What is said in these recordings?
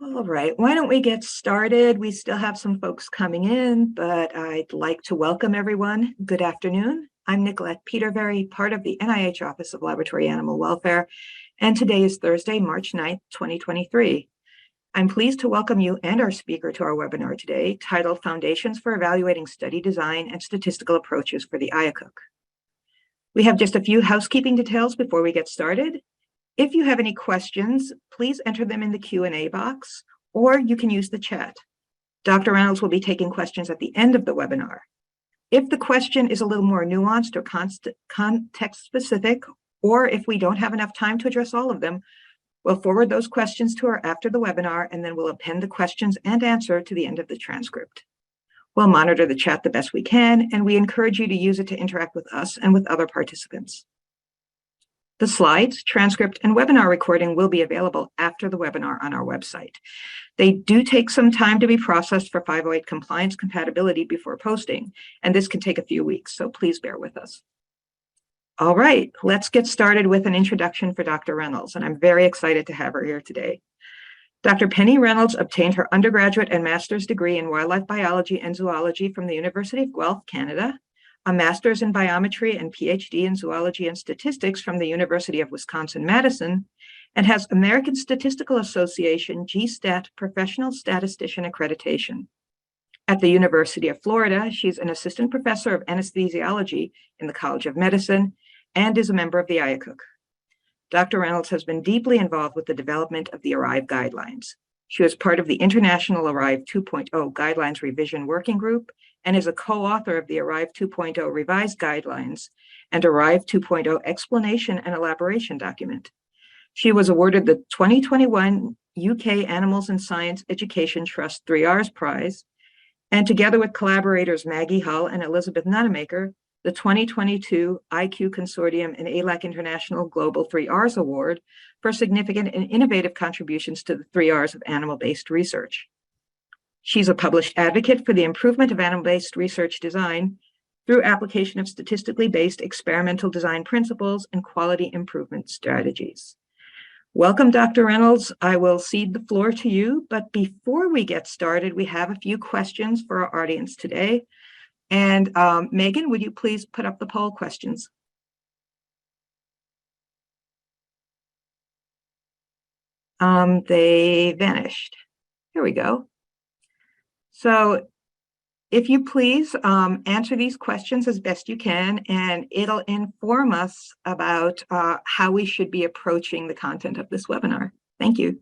All right, why don't we get started? We still have some folks coming in, but I'd like to welcome everyone. Good afternoon. I'm Nicolette Peterberry, part of the NIH Office of Laboratory Animal Welfare, and today is Thursday, March 9th, 2023. I'm pleased to welcome you and our speaker to our webinar today, titled Foundations for Evaluating Study Design and Statistical Approaches for the IACUC. We have just a few housekeeping details before we get started. If you have any questions, please enter them in the Q&A box, or you can use the chat. Dr. Reynolds will be taking questions at the end of the webinar. If the question is a little more nuanced or context specific, or if we don't have enough time to address all of them, we'll forward those questions to her after the webinar, and then we'll append the questions and answer to the end of the transcript. We'll monitor the chat the best we can, and we encourage you to use it to interact with us and with other participants. The slides, transcript, and webinar recording will be available after the webinar on our website. They do take some time to be processed for 508 compliance compatibility before posting, and this can take a few weeks, so please bear with us. All right, let's get started with an introduction for Dr. Reynolds, and I'm very excited to have her here today. Dr. Penny Reynolds obtained her undergraduate and master's degree in wildlife biology and zoology from the University of Guelph, Canada, a master's in biometry and PhD in zoology and statistics from the University of Wisconsin-Madison, and has American Statistical Association GSTAT Professional Statistician Accreditation. At the University of Florida, she's an assistant professor of anesthesiology in the College of Medicine and is a member of the IACUC. Dr. Reynolds has been deeply involved with the development of the ARRIVE guidelines. She was part of the International ARRIVE 2.0 Guidelines Revision Working Group and is a co-author of the ARRIVE 2.0 Revised Guidelines and ARRIVE 2.0 Explanation and Elaboration document. She was awarded the 2021 UK Animals in Science Education Trust 3Rs Prize, and together with collaborators Maggie Hull and Elizabeth Nonamaker, the 2022 IQ Consortium and ALAC International Global 3Rs Award for significant and innovative contributions to the 3Rs of animal-based research. She's a published advocate for the improvement of animal-based research design through application of statistically based experimental design principles and quality improvement strategies. Welcome, Dr. Reynolds. I will cede the floor to you, but before we get started, we have a few questions for our audience today. And Megan, would you please put up the poll questions? They vanished. Here we go. So if you please answer these questions as best you can, and it'll inform us about how we should be approaching the content of this webinar. Thank you.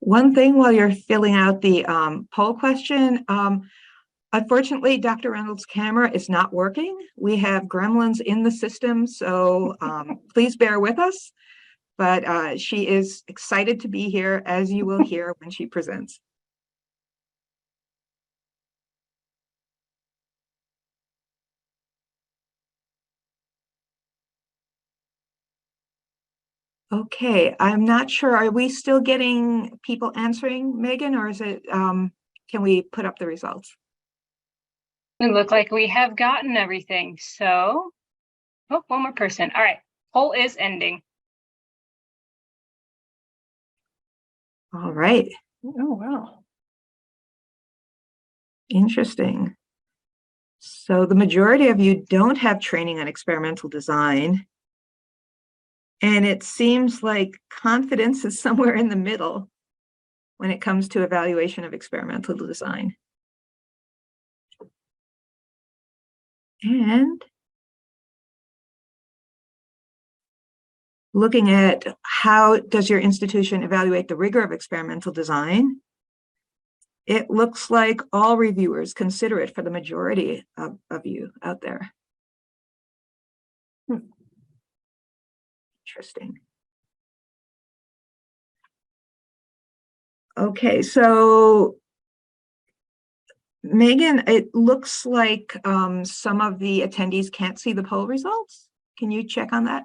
One thing while you're filling out the poll question, unfortunately, Dr. Reynolds' camera is not working. We have gremlins in the system, so please bear with us. But she is excited to be here, as you will hear when she presents. Okay, I'm not sure. Are we still getting people answering, Megan, or is it, can we put up the results? It looks like we have gotten everything. So, oh, one more person. All right, poll is ending. All right. Oh, wow. Interesting. So the majority of you don't have training on experimental design. And it seems like confidence is somewhere in the middle when it comes to evaluation of experimental design. And looking at how does your institution evaluate the rigor of experimental design, it looks like all reviewers consider it for the majority of you out there. Interesting. Okay, so Megan, it looks like some of the attendees can't see the poll results. Can you check on that?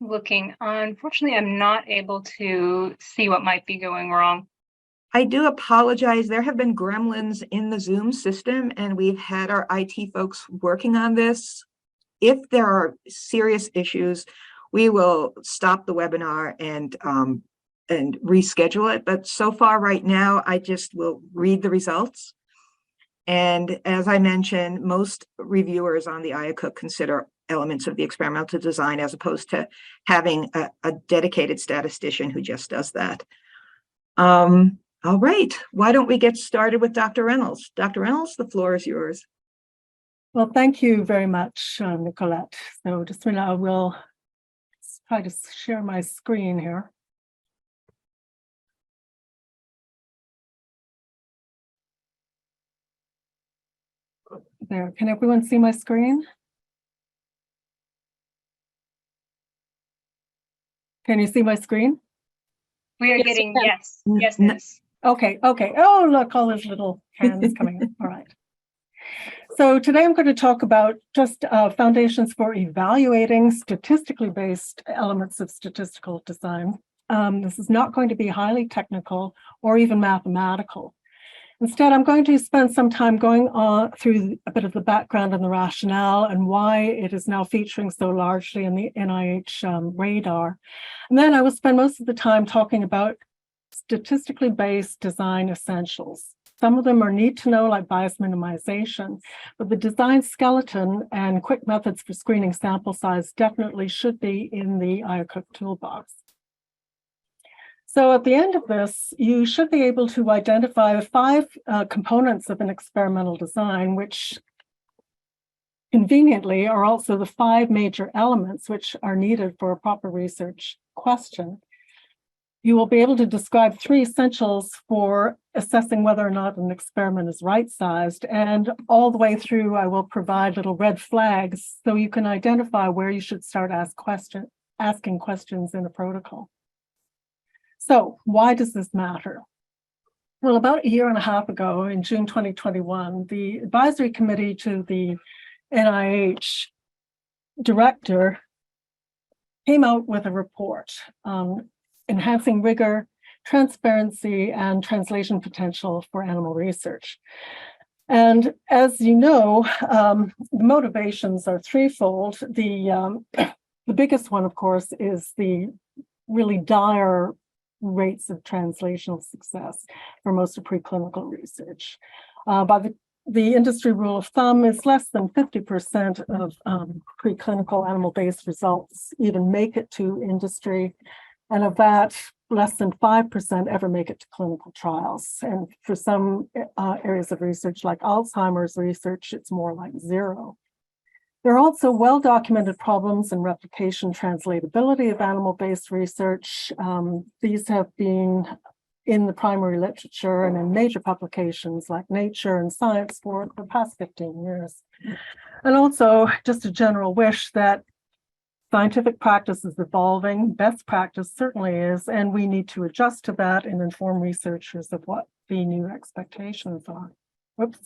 Looking, unfortunately, I'm not able to see what might be going wrong. I do apologize. There have been gremlins in the Zoom system, and we've had our IT folks working on this. If there are serious issues, we will stop the webinar and reschedule it. But so far right now, I just will read the results. And as I mentioned, most reviewers on the IACUC consider elements of the experimental design as opposed to having a dedicated statistician who just does that. All right, why don't we get started with Dr. Reynolds? Dr. Reynolds, the floor is yours. Well, thank you very much, Nicolette. So just a minute, I will try to share my screen here. There, can everyone see my screen? Can you see my screen? We are getting yeses. Okay. Oh, look, all those little hands coming up. All right. So today I'm going to talk about just foundations for evaluating statistically based elements of statistical design. This is not going to be highly technical or even mathematical. Instead, I'm going to spend some time going on through a bit of the background and the rationale and why it is now featuring so largely in the NIH radar. And then I will spend most of the time talking about statistically based design essentials. Some of them are need to know, like bias minimization, but the design skeleton and quick methods for screening sample size definitely should be in the IACUC toolbox. So at the end of this, you should be able to identify 5 components of an experimental design, which conveniently are also the 5 major elements which are needed for a proper research question. You will be able to describe 3 essentials for assessing whether or not an experiment is right-sized, and all the way through I will provide little red flags so you can identify where you should start asking questions in a protocol. So why does this matter? Well, about a year and a half ago, in June 2021, the advisory committee to the NIH director came out with a report enhancing rigor, transparency, and translation potential for animal research. And as you know, the motivations are threefold. The biggest one, of course, is the really dire rates of translational success for most of preclinical research. By the industry rule of thumb is less than 50% of preclinical animal-based results even make it to industry. And of that, less than 5% ever make it to clinical trials. And for some areas of research, like Alzheimer's research, it's more like 0. There are also well-documented problems in replication translatability of animal-based research. These have been in the primary literature and in major publications like Nature and Science for the past 15 years. And also just a general wish that scientific practice is evolving, best practice certainly is, and we need to adjust to that and inform researchers of what the new expectations are. Whoops.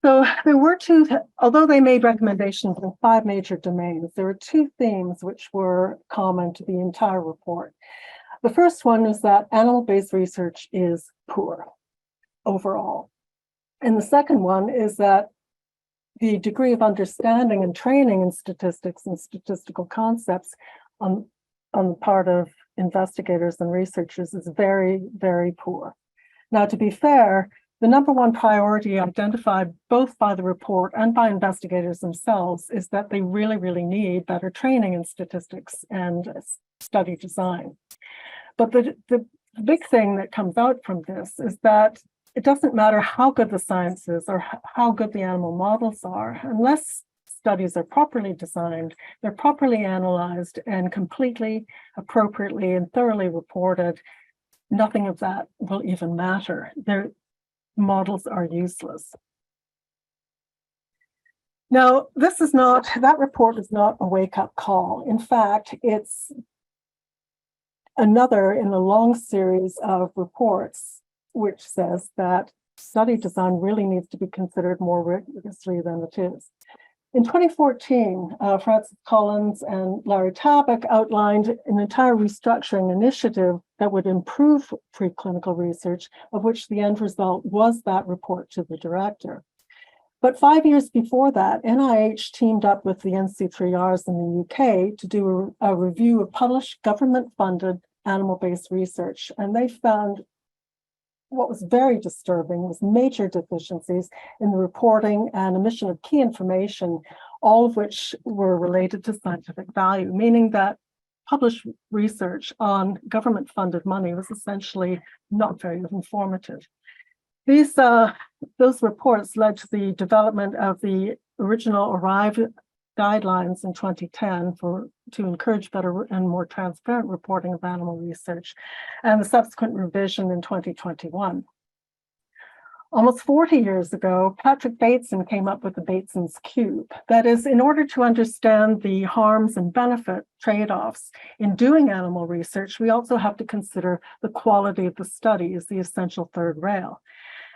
So there were 2, although they made recommendations in 5 major domains, there were 2 themes which were common to the entire report. The first one is that animal-based research is poor overall. And the second one is that the degree of understanding and training in statistics and statistical concepts on the part of investigators and researchers is very, very poor. Now, to be fair, the number 1 priority identified both by the report and by investigators themselves is that they really, really need better training in statistics and study design. But the big thing that comes out from this is that it doesn't matter how good the science is or how good the animal models are, unless studies are properly designed, they're properly analyzed and completely, appropriately, and thoroughly reported, nothing of that will even matter. Their models are useless. Now, that report is not a wake-up call. In fact, it's another in a long series of reports which says that study design really needs to be considered more rigorously than it is. In 2014, Francis Collins and Larry Tabak outlined an entire restructuring initiative that would improve preclinical research, of which the end result was that report to the director. But 5 years before that, NIH teamed up with the NC3Rs in the UK to do a review of published government-funded animal-based research, and they found what was very disturbing was major deficiencies in the reporting and omission of key information, all of which were related to scientific value, meaning that published research on government-funded money was essentially not very informative. Those reports led to the development of the original ARRIVE guidelines in 2010 to encourage better and more transparent reporting of animal research, and the subsequent revision in 2021. Almost 40 years ago, Patrick Bateson came up with the Bateson's Cube. That is, in order to understand the harms and benefit trade-offs in doing animal research, we also have to consider the quality of the study as the essential third rail.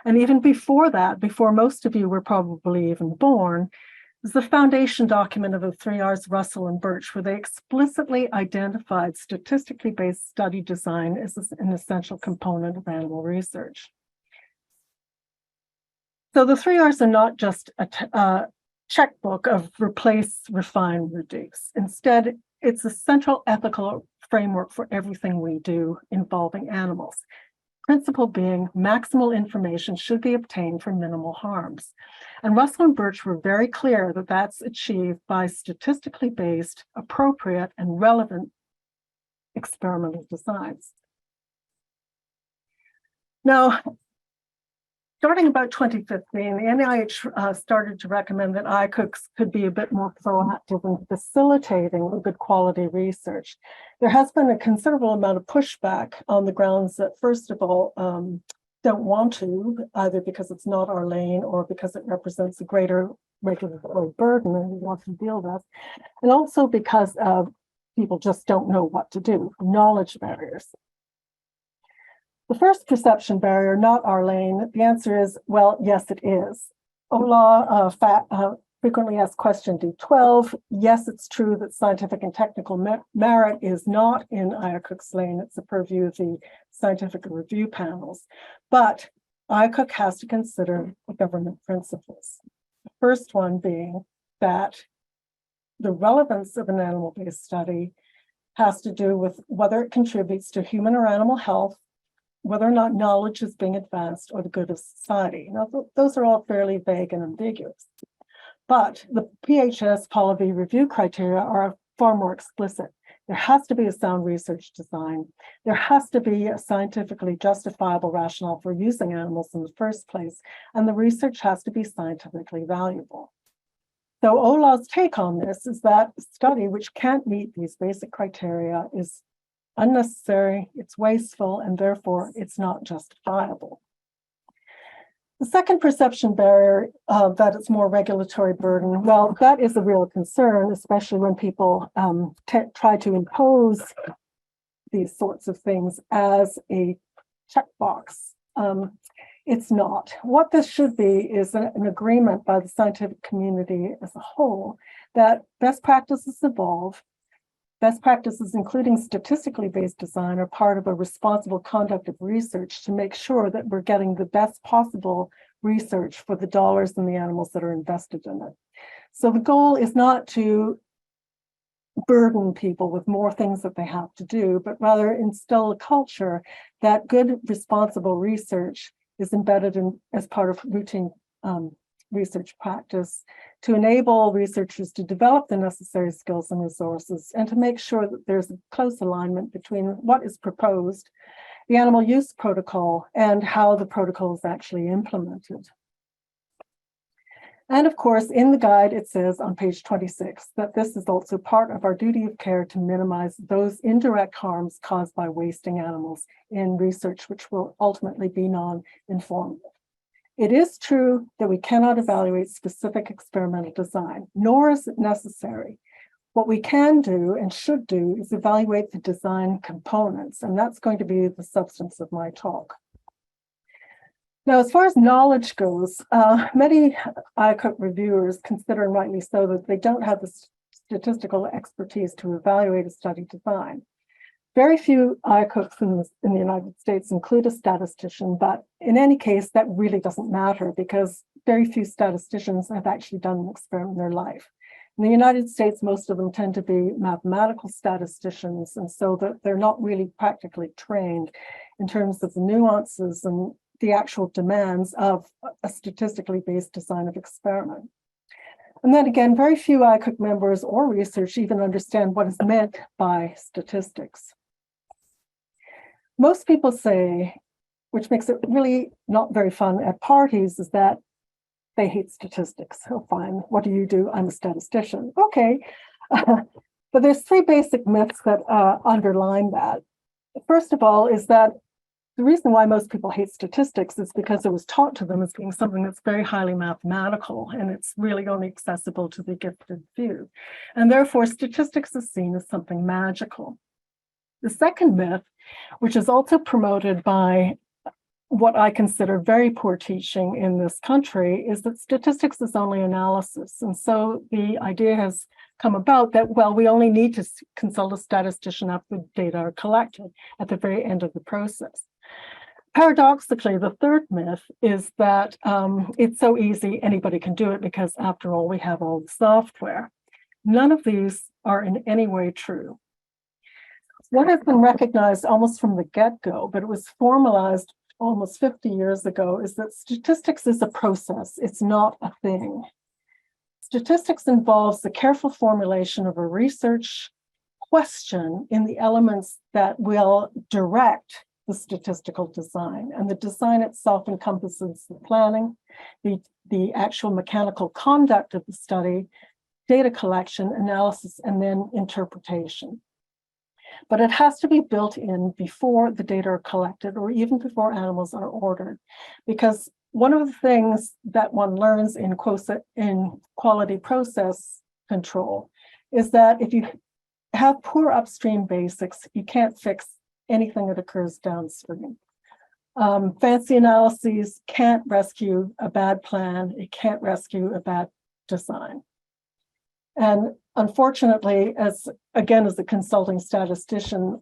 And even before that, before most of you were probably even born, is the foundation document of the 3Rs, Russell and Birch, where they explicitly identified statistically based study design as an essential component of animal research. So the 3Rs are not just a checkbook of replace, refine, reduce. Instead, it's a central ethical framework for everything we do involving animals. Principle being maximal information should be obtained for minimal harms. And Russell and Birch were very clear that that's achieved by statistically based, appropriate, and relevant experimental designs. Now, starting about 2015, the NIH started to recommend that IACUCs could be a bit more proactive in facilitating good quality research. There has been a considerable amount of pushback on the grounds that, first of all, don't want to, either because it's not our lane or because it represents a greater regulatory burden and we want to deal with, and also because people just don't know what to do, knowledge barriers. The first perception barrier, not our lane, the answer is, well, yes, it is. OLAW frequently asked question D12. Yes, it's true that scientific and technical merit is not in IACUC's lane. It's the purview of the scientific review panels. But IACUC has to consider the government principles. The first one being that the relevance of an animal-based study has to do with whether it contributes to human or animal health, whether or not knowledge is being advanced, or the good of society. Now, those are all fairly vague and ambiguous. But the PHS Polity review criteria are far more explicit. There has to be a sound research design. There has to be a scientifically justifiable rationale for using animals in the first place, and the research has to be scientifically valuable. So OLAW's take on this is that a study which can't meet these basic criteria is unnecessary, it's wasteful, and therefore it's not justifiable. The second perception barrier that it's more regulatory burden, well, that is a real concern, especially when people try to impose these sorts of things as a checkbox. It's not. What this should be is an agreement by the scientific community as a whole that best practices evolve. Best practices, including statistically based design, are part of a responsible conduct of research to make sure that we're getting the best possible research for the dollars and the animals that are invested in it. So the goal is not to burden people with more things that they have to do, but rather instill a culture that good, responsible research is embedded in as part of routine research practice to enable researchers to develop the necessary skills and resources and to make sure that there's a close alignment between what is proposed, the animal use protocol, and how the protocol is actually implemented. And of course, in the guide, it says on page 26 that this is also part of our duty of care to minimize those indirect harms caused by wasting animals in research, which will ultimately be non-informative. It is true that we cannot evaluate specific experimental design, nor is it necessary. What we can do and should do is evaluate the design components, and that's going to be the substance of my talk. Now, as far as knowledge goes, many IACUC reviewers consider, and rightly so, that they don't have the statistical expertise to evaluate a study design. Very few IACUCs in the United States include a statistician, but in any case, that really doesn't matter because very few statisticians have actually done an experiment in their life. In the United States, most of them tend to be mathematical statisticians, and so that they're not really practically trained in terms of the nuances and the actual demands of a statistically based design of experiment. And then again, very few IACUC members or research even understand what is meant by statistics. Most people say, which makes it really not very fun at parties, is that they hate statistics. Oh, fine. What do? I'm a statistician. Okay. But there's three basic myths that underline that. First of all, is that the reason why most people hate statistics is because it was taught to them as being something that's very highly mathematical, and it's really only accessible to the gifted few. And therefore, statistics is seen as something magical. The second myth, which is also promoted by what I consider very poor teaching in this country, is that statistics is only analysis. And so the idea has come about that, well, we only need to consult a statistician after the data are collected at the very end of the process. Paradoxically, the third myth is that it's so easy, anybody can do it because after all, we have all the software. None of these are in any way true. What has been recognized almost from the get-go, but it was formalized almost 50 years ago, is that statistics is a process, it's not a thing. Statistics involves the careful formulation of a research question in the elements that will direct the statistical design. And the design itself encompasses the planning, the actual mechanical conduct of the study, data collection, analysis, and then interpretation. But it has to be built in before the data are collected or even before animals are ordered. Because one of the things that one learns in quality process control is that if you have poor upstream basics, you can't fix anything that occurs downstream. Fancy analyses can't rescue a bad plan. It can't rescue a bad design. And unfortunately, as a consulting statistician,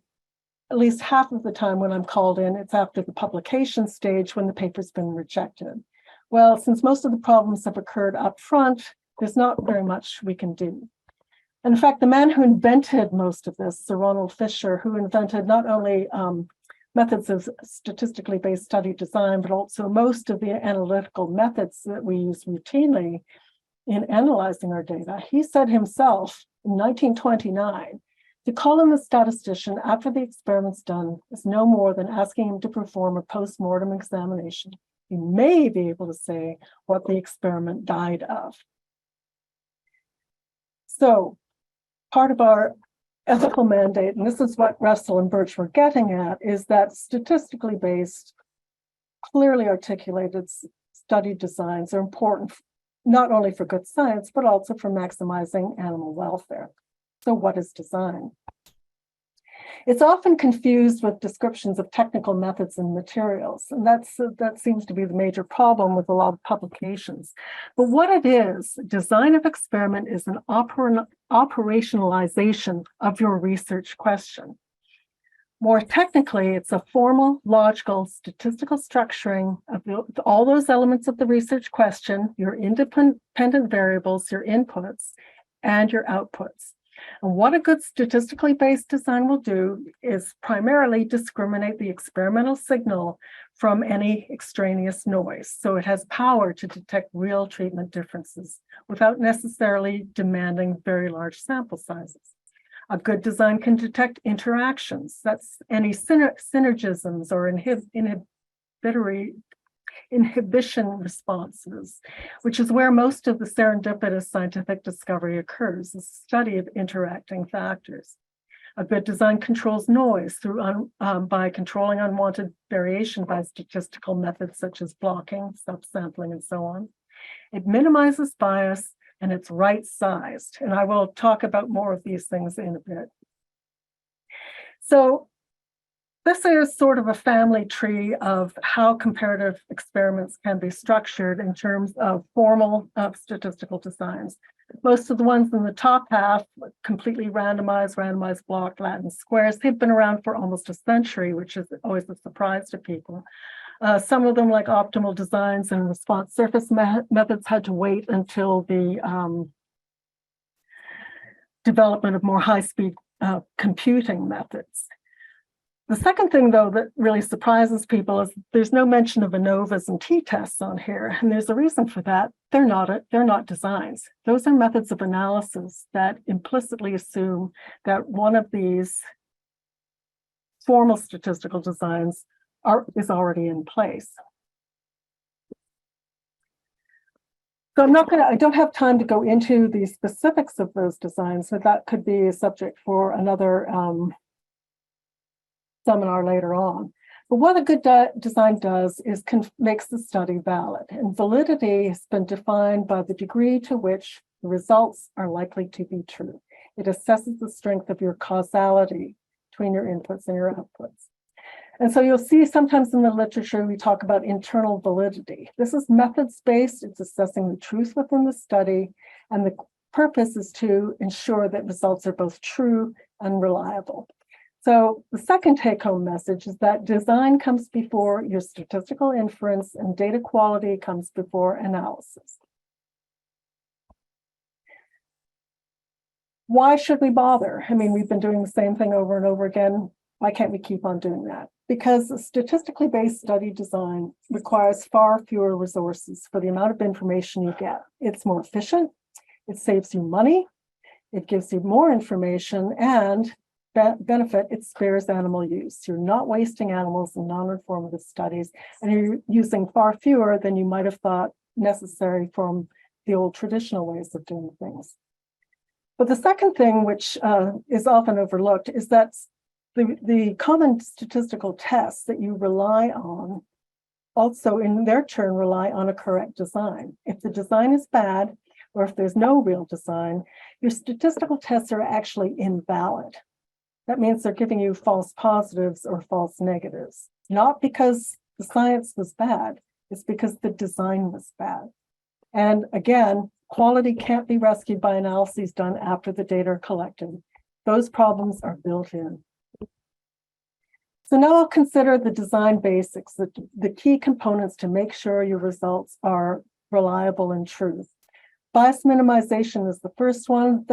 at least half of the time when I'm called in, it's after the publication stage when the paper's been rejected. Well, since most of the problems have occurred up front, there's not very much we can do. In fact, the man who invented most of this, Sir Ronald Fisher, who invented not only methods of statistically based study design, but also most of the analytical methods that we use routinely in analyzing our data, he said himself in 1929, to call in the statistician after the experiment's done is no more than asking him to perform a post-mortem examination. He may be able to say what the experiment died of. So part of our ethical mandate, and this is what Russell and Birch were getting at, is that statistically based, clearly articulated study designs are important not only for good science, but also for maximizing animal welfare. So what is design? It's often confused with descriptions of technical methods and materials, and that seems to be the major problem with a lot of publications. But what it is, design of experiment is an operationalization of your research question. More technically, it's a formal, logical, statistical structuring of all those elements of the research question, your independent variables, your inputs, and your outputs. And what a good statistically based design will do is primarily discriminate the experimental signal from any extraneous noise. So it has power to detect real treatment differences without necessarily demanding very large sample sizes. A good design can detect interactions. That's any synergisms or inhibition responses, which is where most of the serendipitous scientific discovery occurs, the study of interacting factors. A good design controls noise through by controlling unwanted variation by statistical methods such as blocking, subsampling, and so on. It minimizes bias, and it's right-sized. And I will talk about more of these things in a bit. So this is sort of a family tree of how comparative experiments can be structured in terms of formal statistical designs. Most of the ones in the top half, completely randomized block, Latin squares, they've been around for almost a century, which is always a surprise to people. Some of them, like optimal designs and response surface methods, had to wait until the development of more high-speed computing methods. The second thing, though, that really surprises people is there's no mention of ANOVAs and t-tests on here, and there's a reason for that. They're not designs. Those are methods of analysis that implicitly assume that one of these formal statistical designs is already in place. So I don't have time to go into the specifics of those designs, so that could be a subject for another seminar later on. But what a good design does is makes the study valid. And validity has been defined by the degree to which the results are likely to be true. It assesses the strength of your causality between your inputs and your outputs. And so you'll see sometimes in the literature, we talk about internal validity. This is methods-based. It's assessing the truth within the study. And the purpose is to ensure that results are both true and reliable. So the second take-home message is that design comes before your statistical inference and data quality comes before analysis. Why should we bother? I mean, we've been doing the same thing over and over again. Why can't we keep on doing that? Because a statistically based study design requires far fewer resources for the amount of information you get. It's more efficient, it saves you money, it gives you more information, and benefit, it spares animal use. You're not wasting animals in non-informative studies, and you're using far fewer than you might have thought necessary from the old traditional ways of doing things. But the second thing, which is often overlooked, is that the common statistical tests that you rely on also in their turn rely on a correct design. If the design is bad, or if there's no real design, your statistical tests are actually invalid. That means they're giving you false positives or false negatives, not because the science was bad, it's because the design was bad. And again, quality can't be rescued by analyses done after the data are collected. Those problems are built in. So now I'll consider the design basics, the key components to make sure your results are reliable and true. Bias minimization is the first one.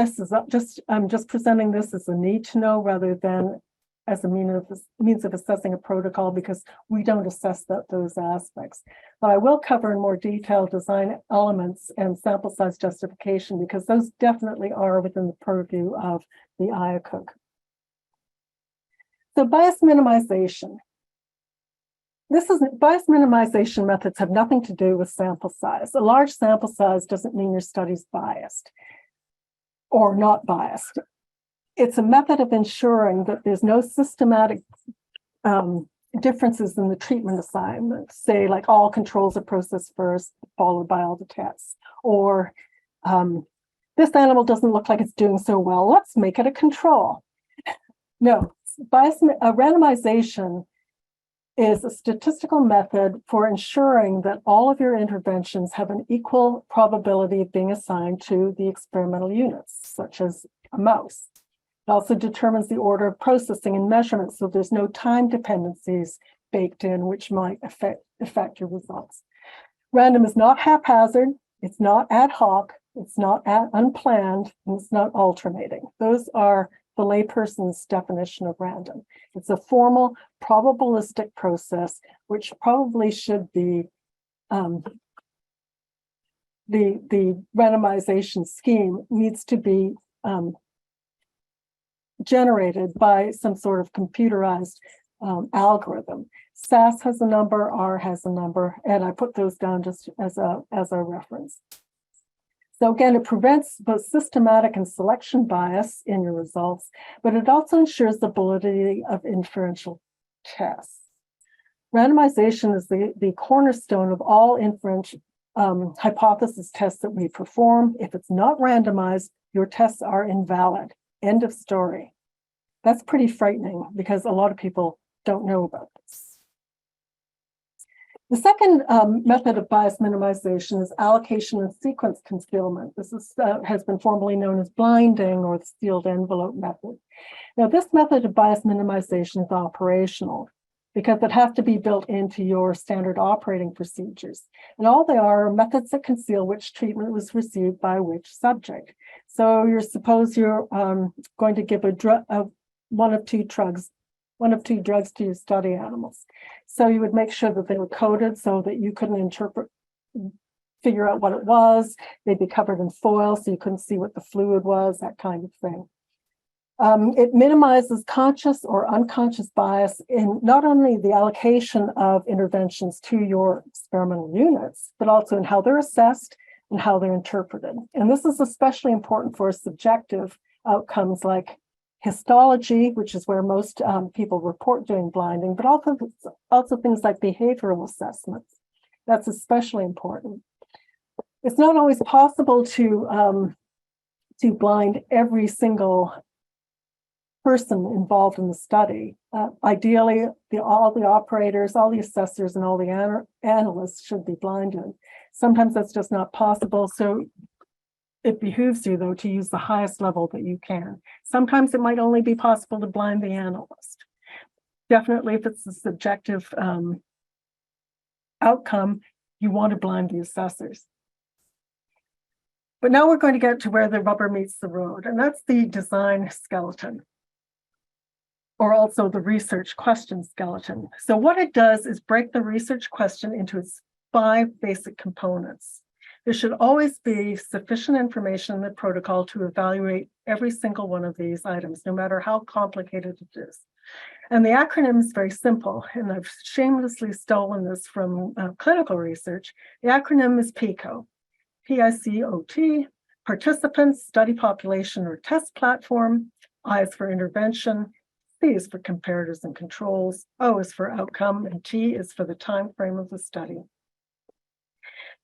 I'm just presenting this as a need to know rather than as a means of assessing a protocol, because we don't assess those aspects. But I will cover in more detail design elements and sample size justification, because those definitely are within the purview of the IACUC. So bias minimization. Bias minimization methods have nothing to do with sample size. A large sample size doesn't mean your study's biased or not biased. It's a method of ensuring that there's no systematic differences in the treatment assignment, say like all controls are processed first, followed by all the tests, or this animal doesn't look like it's doing so well, let's make it a control. No, randomization is a statistical method for ensuring that all of your interventions have an equal probability of being assigned to the experimental units, such as a mouse. It also determines the order of processing and measurement, so there's no time dependencies baked in, which might affect your results. Random is not haphazard, it's not ad hoc, it's not unplanned, and it's not alternating. Those are the layperson's definition of random. It's a formal, probabilistic process, which probably should be the randomization scheme needs to be generated by some sort of computerized algorithm. SAS has a number, R has a number, and I put those down just as a reference. So again, it prevents both systematic and selection bias in your results, but it also ensures the validity of inferential tests. Randomization is the cornerstone of all inferential hypothesis tests that we perform. If it's not randomized, your tests are invalid. End of story. That's pretty frightening because a lot of people don't know about this. The second method of bias minimization is allocation and sequence concealment. This has been formerly known as blinding or the sealed envelope method. Now, this method of bias minimization is operational because it has to be built into your standard operating procedures. And all they are methods that conceal which treatment was received by which subject. So suppose you're going to give one of two drugs to your study animals. So you would make sure that they were coded so that you couldn't figure out what it was. They'd be covered in foil so you couldn't see what the fluid was, that kind of thing. It minimizes conscious or unconscious bias in not only the allocation of interventions to your experimental units, but also in how they're assessed and how they're interpreted. And this is especially important for subjective outcomes like histology, which is where most people report doing blinding, but also things like behavioral assessments. That's especially important. It's not always possible to blind every single person involved in the study. Ideally, all the operators, all the assessors, and all the analysts should be blinded. Sometimes that's just not possible. So it behooves you, though, to use the highest level that you can. Sometimes it might only be possible to blind the analyst. Definitely, if it's a subjective outcome, you want to blind the assessors. But now we're going to get to where the rubber meets the road, and that's the design skeleton, or also the research question skeleton. So what it does is break the research question into its 5 basic components. There should always be sufficient information in the protocol to evaluate every single one of these items, no matter how complicated it is. And the acronym is very simple, and I've shamelessly stolen this from clinical research. The acronym is PICOT, P-I-C-O-T, participants, study population or test platform, I is for intervention, C is for comparators and controls, O is for outcome, and T is for the time frame of the study.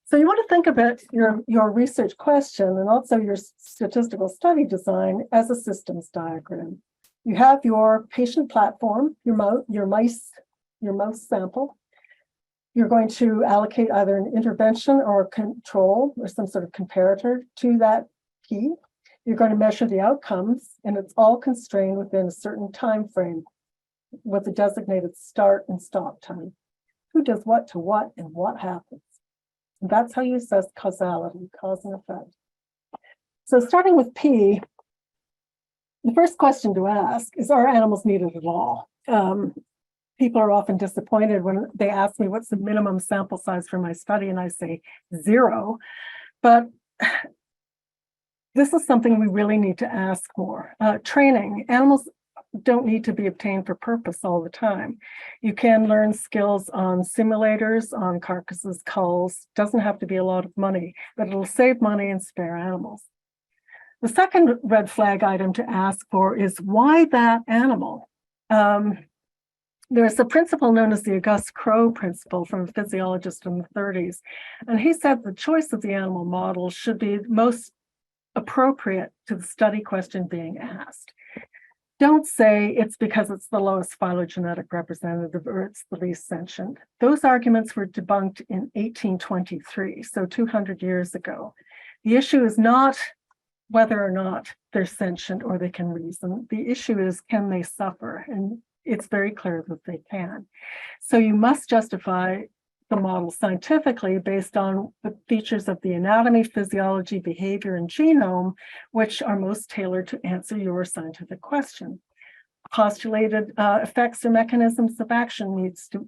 So you want to think about your research question and also your statistical study design as a systems diagram. You have your patient platform, your mouse sample. You're going to allocate either an intervention or a control or some sort of comparator to that P. You're going to measure the outcomes, and it's all constrained within a certain time frame with a designated start and stop time. Who does what to what and what happens? And that's how you assess causality, cause and effect. So starting with P, the first question to ask is, are animals needed at all? People are often disappointed when they ask me what's the minimum sample size for my study, and I say 0. But this is something we really need to ask more. Training. Animals don't need to be obtained for purpose all the time. You can learn skills on simulators, on carcasses, culls. Doesn't have to be a lot of money, but it'll save money and spare animals. The second red flag item to ask for is, why that animal? There's a principle known as the Auguste Crowe principle from a physiologist in the 30s. And he said the choice of the animal model should be most appropriate to the study question being asked. Don't say it's because it's the lowest phylogenetic representative or it's the least sentient. Those arguments were debunked in 1823, so 200 years ago. The issue is not whether or not they're sentient or they can reason. The issue is, can they suffer? And it's very clear that they can. So you must justify the model scientifically based on the features of the anatomy, physiology, behavior, and genome, which are most tailored to answer your scientific question. Postulated effects or mechanisms of action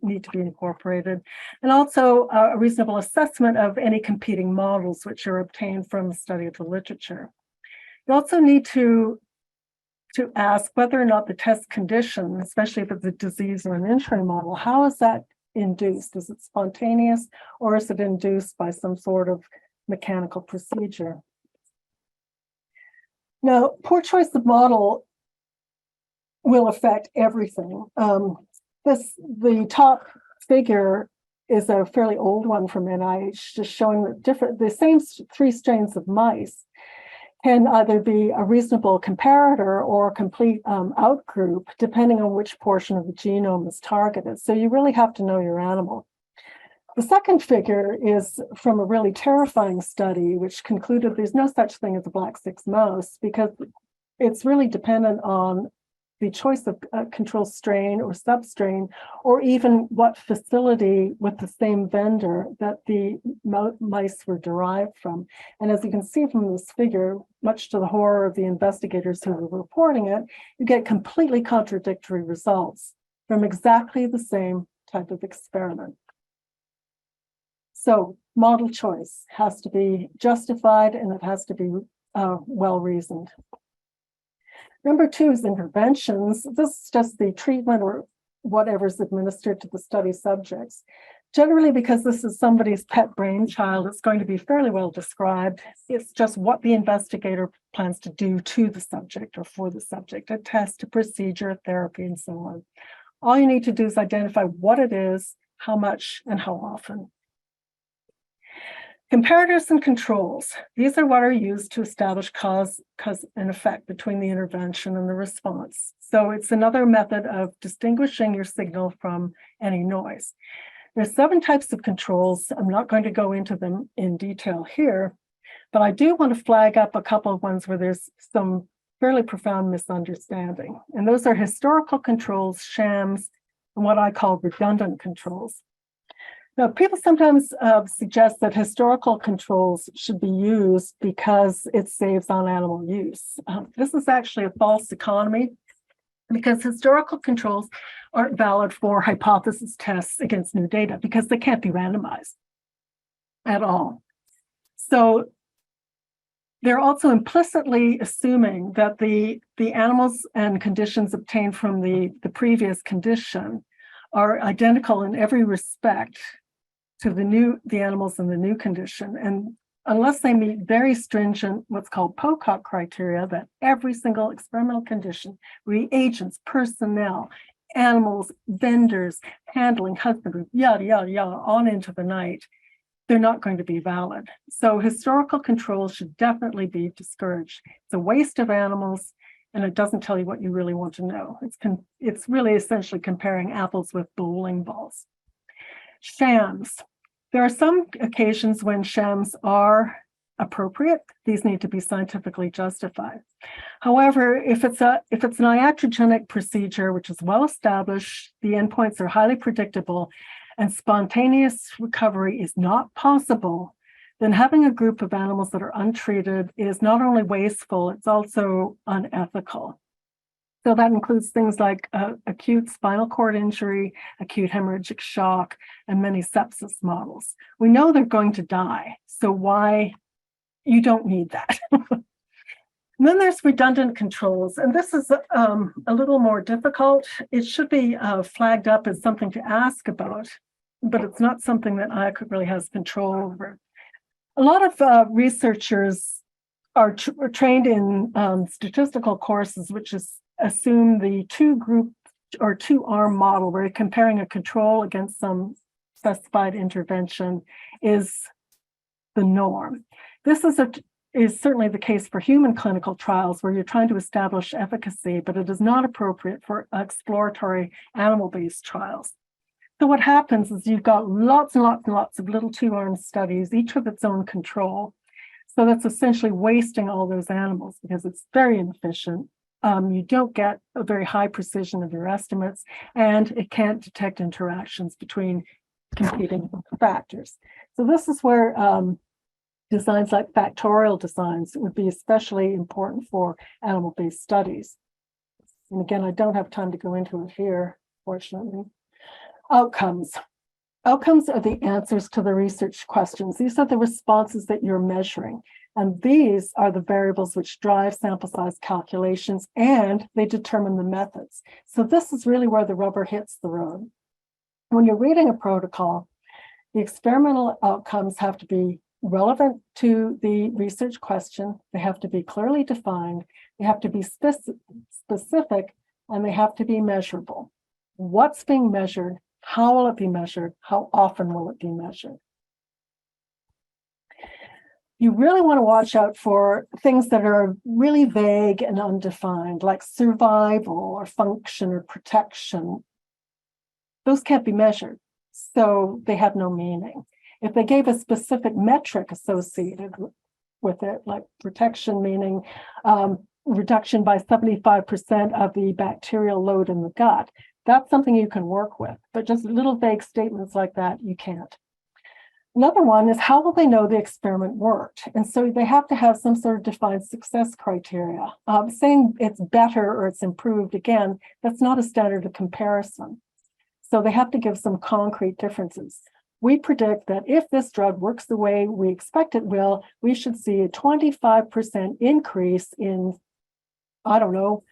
need to be incorporated, and also a reasonable assessment of any competing models which are obtained from the study of the literature. You also need to ask whether or not the test condition, especially if it's a disease or an injury model, how is that induced? Is it spontaneous, or is it induced by some sort of mechanical procedure? Now, poor choice of model will affect everything. The top figure is a fairly old one from NIH, just showing that the same 3 strains of mice can either be a reasonable comparator or a complete outgroup, depending on which portion of the genome is targeted. So you really have to know your animal. The second figure is from a really terrifying study, which concluded there's no such thing as a black 6 mouse, because it's really dependent on the choice of control strain or substrain, or even what facility with the same vendor that the mice were derived from. And as you can see from this figure, much to the horror of the investigators who were reporting it, you get completely contradictory results from exactly the same type of experiment. So model choice has to be justified, and it has to be well-reasoned. Number 2 is interventions. This is just the treatment or whatever's administered to the study subjects. Generally, because this is somebody's pet brainchild, it's going to be fairly well described. It's just what the investigator plans to do to the subject or for the subject, a test, a procedure, a therapy, and so on. All you need to do is identify what it is, how much, and how often. Comparators and controls. These are what are used to establish cause and effect between the intervention and the response. So it's another method of distinguishing your signal from any noise. There's 7 types of controls. I'm not going to go into them in detail here, but I do want to flag up a couple of ones where there's some fairly profound misunderstanding. And those are historical controls, shams, and what I call redundant controls. Now, people sometimes suggest that historical controls should be used because it saves on animal use. This is actually a false economy, because historical controls aren't valid for hypothesis tests against new data because they can't be randomized at all. So they're also implicitly assuming that the animals and conditions obtained from the previous condition are identical in every respect to the animals in the new condition. And unless they meet very stringent, what's called POCOC criteria, that every single experimental condition, reagents, personnel, animals, vendors, handling, husbandry, yada, yada, yada, on into the night, they're not going to be valid. So historical controls should definitely be discouraged. It's a waste of animals, and it doesn't tell you what you really want to know. It's really essentially comparing apples with bowling balls. Shams. There are some occasions when shams are appropriate. These need to be scientifically justified. However, if it's an iatrogenic procedure, which is well established, the endpoints are highly predictable, and spontaneous recovery is not possible, then having a group of animals that are untreated is not only wasteful, it's also unethical. So that includes things like acute spinal cord injury, acute hemorrhagic shock, and many sepsis models. We know they're going to die, so why? You don't need that. And then there's redundant controls, and this is a little more difficult. It should be flagged up as something to ask about, but it's not something that IACUC really has control over. A lot of researchers are trained in statistical courses, which is assume the 2-group or 2-arm model where you're comparing a control against some specified intervention is the norm. This is certainly the case for human clinical trials where you're trying to establish efficacy, but it is not appropriate for exploratory animal-based trials. So what happens is you've got lots and lots and lots of little 2-arm studies, each with its own control. So that's essentially wasting all those animals because it's very inefficient. You don't get a very high precision of your estimates, and it can't detect interactions between competing factors. So this is where designs like factorial designs would be especially important for animal-based studies. And again, I don't have time to go into it here, fortunately. Outcomes. Outcomes are the answers to the research questions. These are the responses that you're measuring. And these are the variables which drive sample size calculations, and they determine the methods. So this is really where the rubber hits the road. When you're reading a protocol, the experimental outcomes have to be relevant to the research question. They have to be clearly defined. They have to be specific, and they have to be measurable. What's being measured? How will it be measured? How often will it be measured? You really want to watch out for things that are really vague and undefined, like survival or function or protection. Those can't be measured, so they have no meaning. If they gave a specific metric associated with it, like protection, meaning reduction by 75% of the bacterial load in the gut, that's something you can work with. But just little vague statements like that, you can't. Another one is, how will they know the experiment worked? And so they have to have some sort of defined success criteria. Saying it's better or it's improved, again, that's not a standard of comparison. So they have to give some concrete differences. We predict that if this drug works the way we expect it will, we should see a 25% increase in, I don't know,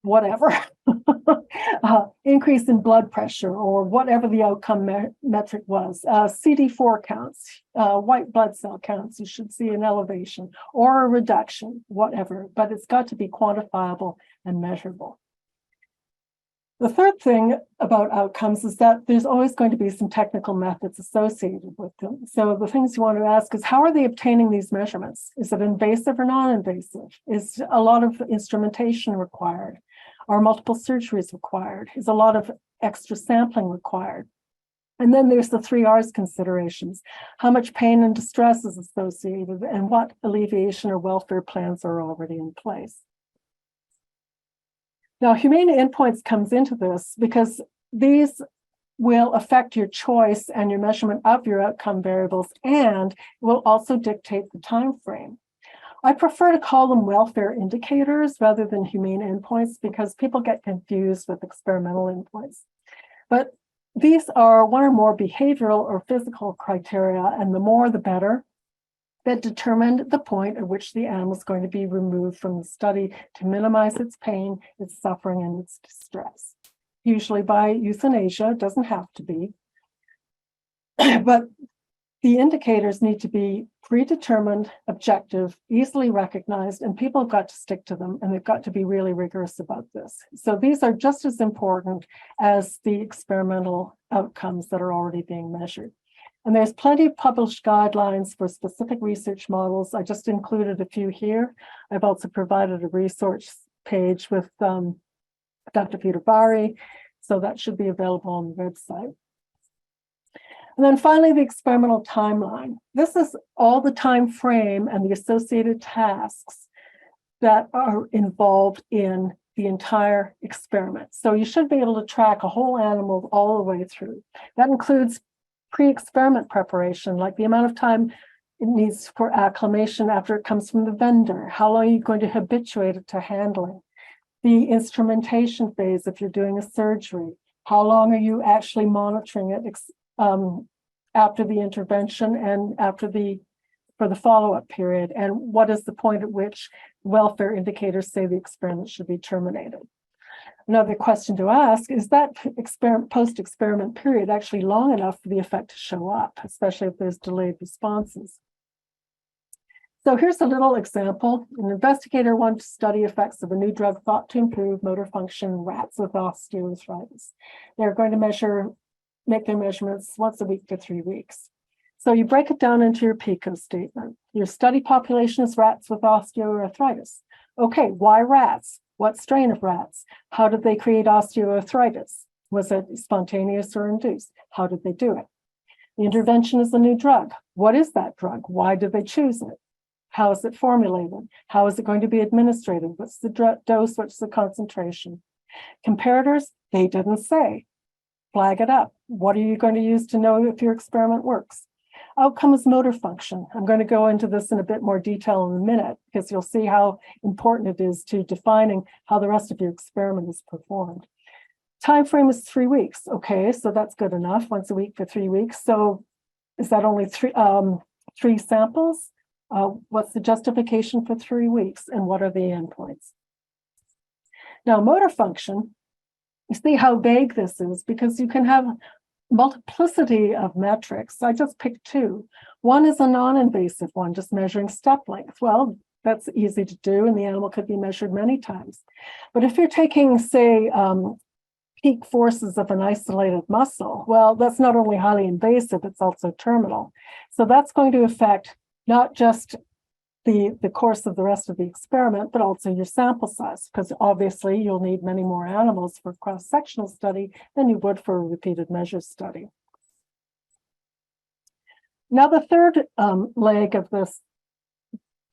whatever, increase in blood pressure or whatever the outcome metric was. CD4 counts, white blood cell counts, you should see an elevation or a reduction, whatever, but it's got to be quantifiable and measurable. The third thing about outcomes is that there's always going to be some technical methods associated with them. So the things you want to ask is, how are they obtaining these measurements? Is it invasive or non-invasive? Is a lot of instrumentation required? Are multiple surgeries required? Is a lot of extra sampling required? And then there's the 3 R's considerations. How much pain and distress is associated, and what alleviation or welfare plans are already in place? Now, humane endpoints comes into this because these will affect your choice and your measurement of your outcome variables, and will also dictate the time frame. I prefer to call them welfare indicators rather than humane endpoints because people get confused with experimental endpoints. But these are one or more behavioral or physical criteria, and the more the better, that determined the point at which the animal is going to be removed from the study to minimize its pain, its suffering, and its distress. Usually by euthanasia, it doesn't have to be. But the indicators need to be predetermined, objective, easily recognized, and people have got to stick to them, and they've got to be really rigorous about this. So these are just as important as the experimental outcomes that are already being measured. And there's plenty of published guidelines for specific research models. I just included a few here. I've also provided a resource page with Dr. Peter Bari, so that should be available on the website. And then finally, the experimental timeline. This is all the time frame and the associated tasks that are involved in the entire experiment. So you should be able to track a whole animal all the way through. That includes pre-experiment preparation, like the amount of time it needs for acclimation after it comes from the vendor. How long are you going to habituate it to handling? The instrumentation phase, if you're doing a surgery. How long are you actually monitoring it after the intervention and for the follow-up period? And what is the point at which welfare indicators say the experiment should be terminated? Another question to ask, is that post-experiment period actually long enough for the effect to show up, especially if there's delayed responses? So here's a little example. An investigator wanted to study effects of a new drug thought to improve motor function in rats with osteoarthritis. They're going to make their measurements once a week for 3 weeks. So you break it down into your PICO statement. Your study population is rats with osteoarthritis. Okay, why rats? What strain of rats? How did they create osteoarthritis? Was it spontaneous or induced? How did they do it? The intervention is a new drug. What is that drug? Why did they choose it? How is it formulated? How is it going to be administered? What's the dose? What's the concentration? Comparators, they didn't say. Flag it up. What are you going to use to know if your experiment works? Outcome is motor function. I'm going to go into this in a bit more detail in a minute because you'll see how important it is to defining how the rest of your experiment is performed. Time frame is 3 weeks. Okay, so that's good enough. Once a week for 3 weeks. So is that only three samples? What's the justification for 3 weeks, and what are the endpoints? Now, motor function, you see how vague this is because you can have multiplicity of metrics. I just picked two. One is a non-invasive one, just measuring step length. Well, that's easy to do, and the animal could be measured many times. But if you're taking, say, peak forces of an isolated muscle, well, that's not only highly invasive, it's also terminal. So that's going to affect not just the course of the rest of the experiment, but also your sample size, because obviously you'll need many more animals for cross-sectional study than you would for a repeated measure study. Now, the third leg of this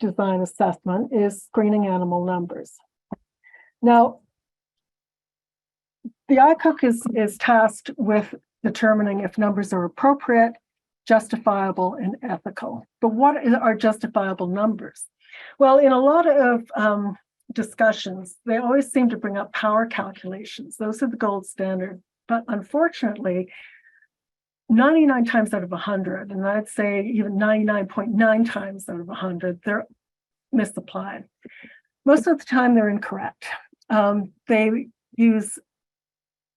design assessment is screening animal numbers. Now, the IACUC is tasked with determining if numbers are appropriate, justifiable, and ethical. But what are justifiable numbers? Well, in a lot of discussions, they always seem to bring up power calculations. Those are the gold standard. But unfortunately, 99 times out of 100, and I'd say even 99.9 times out of 100, they're misapplied. Most of the time, they're incorrect. They use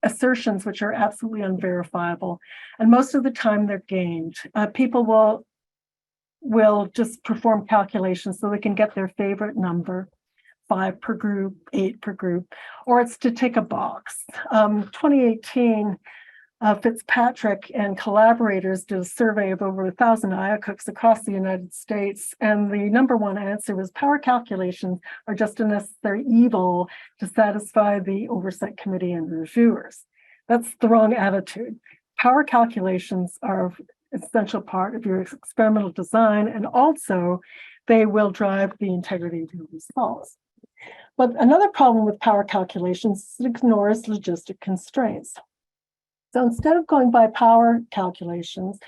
assertions which are absolutely unverifiable, and most of the time they're gamed. People will just perform calculations so they can get their favorite number, 5 per group, 8 per group, or it's to tick a box. 2018, Fitzpatrick and collaborators did a survey of over 1,000 IACUCs across the United States, and the number one answer was power calculations are just a necessary evil to satisfy the oversight committee and reviewers. That's the wrong attitude. Power calculations are an essential part of your experimental design, and also they will drive the integrity of your results. But another problem with power calculations is it ignores logistic constraints. So instead of going by power calculations,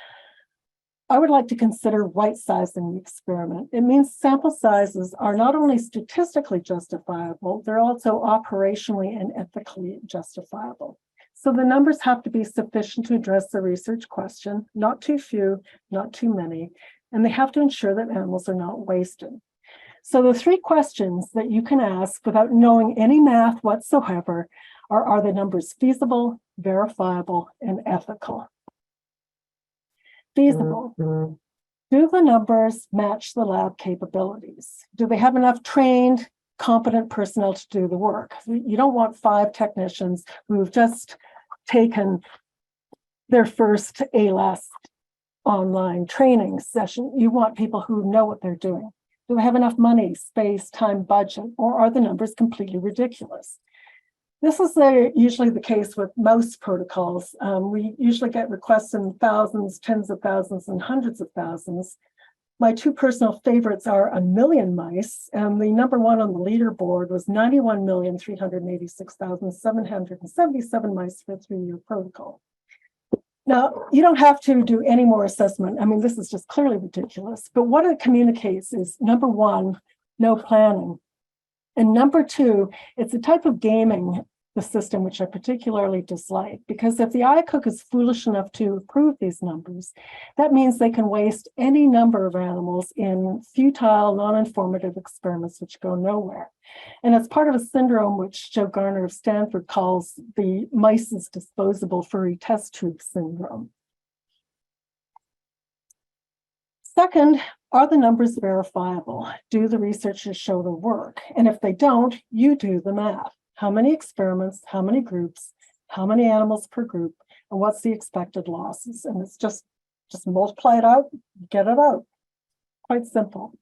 I would like to consider right-sizing the experiment. It means sample sizes are not only statistically justifiable, they're also operationally and ethically justifiable. So the numbers have to be sufficient to address the research question, not too few, not too many, and they have to ensure that animals are not wasted. So the three questions that you can ask without knowing any math whatsoever are the numbers feasible, verifiable, and ethical? Feasible. Do the numbers match the lab capabilities? Do they have enough trained, competent personnel to do the work? You don't want 5 technicians who've just taken their first ALAS online training session. You want people who know what they're doing. Do they have enough money, space, time, budget, or are the numbers completely ridiculous? This is usually the case with most protocols. We usually get requests in thousands, tens of thousands, and hundreds of thousands. My 2 personal favorites are 1 million mice, and the number one on the leaderboard was 91,386,777 mice for a 3-year protocol. Now, you don't have to do any more assessment. I mean, this is just clearly ridiculous. But what it communicates is, number one, no planning. And number 2, it's a type of gaming the system which I particularly dislike, because if the IACUC is foolish enough to approve these numbers, that means they can waste any number of animals in futile, non-informative experiments which go nowhere. And it's part of a syndrome which Joe Garner of Stanford calls the mice's disposable furry test tube syndrome. Second, are the numbers verifiable? Do the researchers show the work? And if they don't, you do the math. How many experiments, how many groups, how many animals per group, and what's the expected losses? And it's just multiply it out, get it out. Quite simple.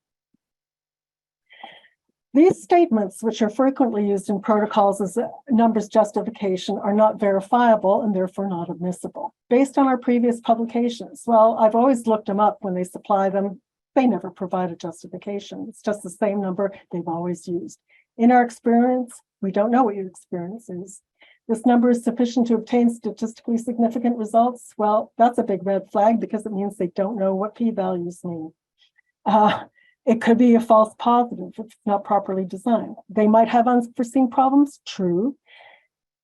These statements, which are frequently used in protocols as a numbers justification, are not verifiable and therefore not admissible. Based on our previous publications, well, I've always looked them up when they supply them. They never provide a justification. It's just the same number they've always used. In our experience, we don't know what your experience is. This number is sufficient to obtain statistically significant results. Well, that's a big red flag because it means they don't know what p-values mean. It could be a false positive if it's not properly designed. They might have unforeseen problems, true.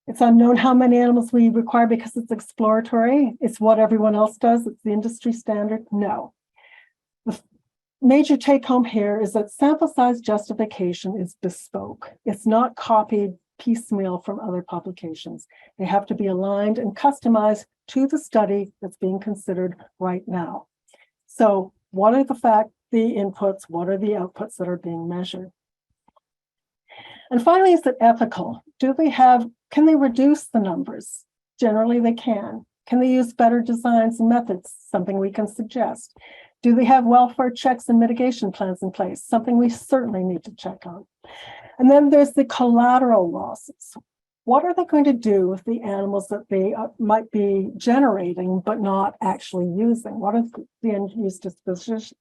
It's unknown how many animals we require because it's exploratory. It's what everyone else does. It's the industry standard. No. The major take home here is that sample size justification is bespoke. It's not copied piecemeal from other publications. They have to be aligned and customized to the study that's being considered right now. So what are the inputs? What are the outputs that are being measured? And finally, is it ethical? Can they reduce the numbers? Generally, they can. Can they use better designs and methods? Something we can suggest. Do they have welfare checks and mitigation plans in place? Something we certainly need to check on. And then there's the collateral losses. What are they going to do with the animals that they might be generating but not actually using? What is the end-use disposition?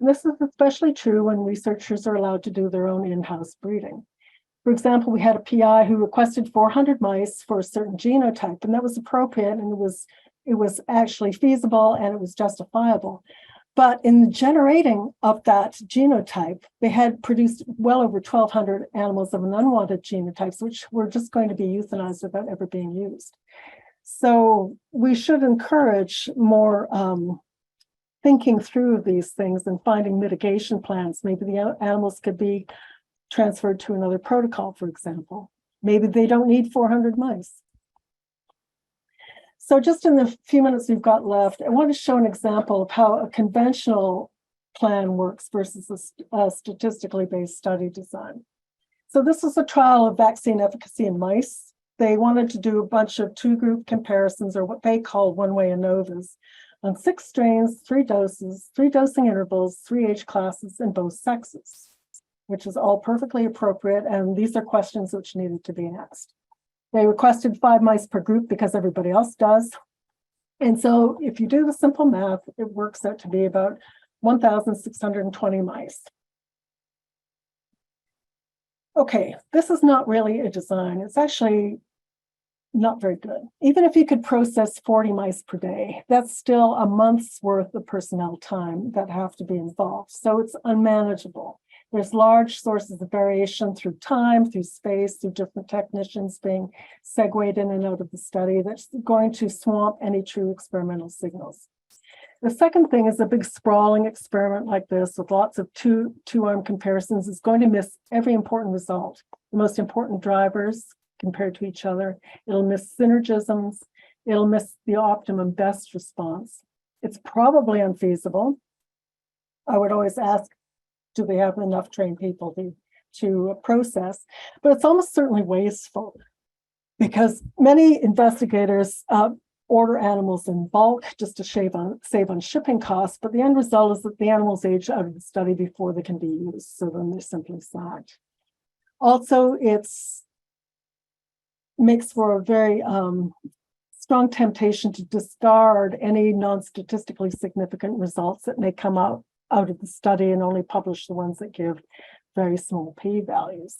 And this is especially true when researchers are allowed to do their own in-house breeding. For example, we had a PI who requested 400 mice for a certain genotype, and that was appropriate, and it was actually feasible and it was justifiable. But in the generating of that genotype, they had produced well over 1,200 animals of an unwanted genotypes, which were just going to be euthanized without ever being used. So we should encourage more thinking through these things and finding mitigation plans. Maybe the animals could be transferred to another protocol, for example. Maybe they don't need 400 mice. So just in the few minutes we've got left, I want to show an example of how a conventional plan works versus a statistically based study design. So this is a trial of vaccine efficacy in mice. They wanted to do a bunch of two-group comparisons, or what they call one-way ANOVAs, on 6 strains, 3 doses, 3 dosing intervals, 3 age classes, and both sexes, which is all perfectly appropriate, and these are questions which needed to be asked. They requested 5 mice per group because everybody else does. And so if you do the simple math, it works out to be about 1,620 mice. Okay, this is not really a design. It's actually not very good. Even if you could process 40 mice per day, that's still a month's worth of personnel time that have to be involved. So it's unmanageable. There's large sources of variation through time, through space, through different technicians being segued in and out of the study that's going to swamp any true experimental signals. The second thing is a big sprawling experiment like this with lots of two-arm comparisons is going to miss every important result. The most important drivers compared to each other. It'll miss synergisms. It'll miss the optimum best response. It's probably unfeasible. I would always ask, do they have enough trained people to process? But it's almost certainly wasteful because many investigators order animals in bulk just to save on shipping costs, but the end result is that the animals age out of the study before they can be used, so then they're simply sacked. Also, it's makes for a very strong temptation to discard any non-statistically significant results that may come out of the study and only publish the ones that give very small p-values.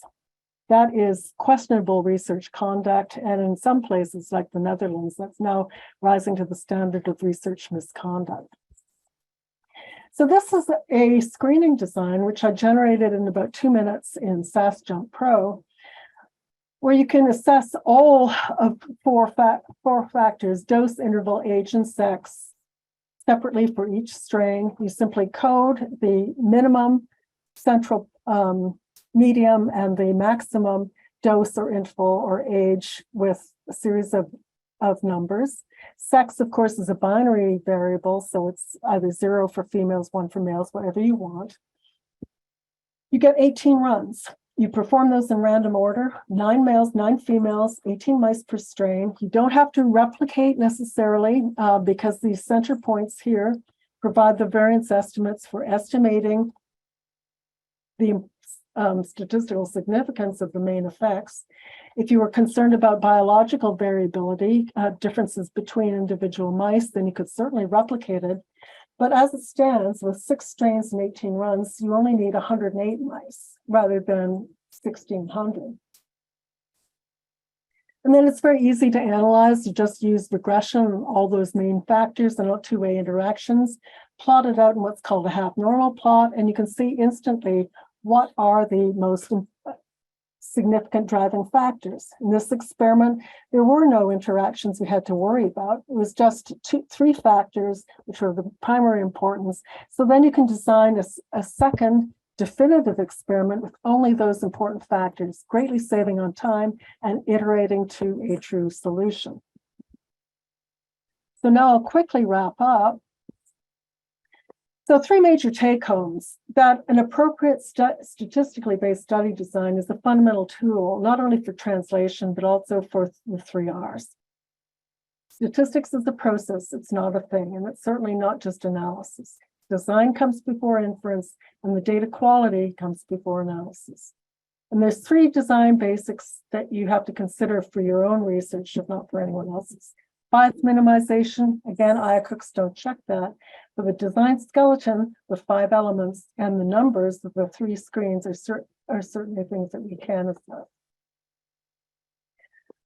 That is questionable research conduct, and in some places like the Netherlands, that's now rising to the standard of research misconduct. So this is a screening design which I generated in about 2 minutes in SassJump Pro, where you can assess all of four factors: dose, interval, age, and sex, separately for each strain. You simply code the minimum, central, medium, and the maximum dose or interval or age with a series of numbers. Sex, of course, is a binary variable, so it's either 0 for females, 1 for males, whatever you want. You get 18 runs. You perform those in random order, 9 males, 9 females, 18 mice per strain. You don't have to replicate necessarily because these center points here provide the variance estimates for estimating the statistical significance of the main effects. If you were concerned about biological variability, differences between individual mice, then you could certainly replicate it. But as it stands, with 6 strains and 18 runs, you only need 108 mice rather than 1,600. And then it's very easy to analyze. You just use regression on all those main factors and two-way interactions, plot it out in what's called a half-normal plot, and you can see instantly what are the most significant driving factors. In this experiment, there were no interactions we had to worry about. It was just 3 factors, which were the primary importance. So then you can design a second definitive experiment with only those important factors, greatly saving on time and iterating to a true solution. So now I'll quickly wrap up. So 3 major take-homes: that an appropriate statistically based study design is a fundamental tool, not only for translation, but also for the 3 R's. Statistics is a process, it's not a thing, and it's certainly not just analysis. Design comes before inference, and the data quality comes before analysis. And there's 3 design basics that you have to consider for your own research, if not for anyone else's. Bias minimization, again, IACUCs don't check that, but the design skeleton with 5 elements and the numbers of the 3 screens are certainly things that we can assess.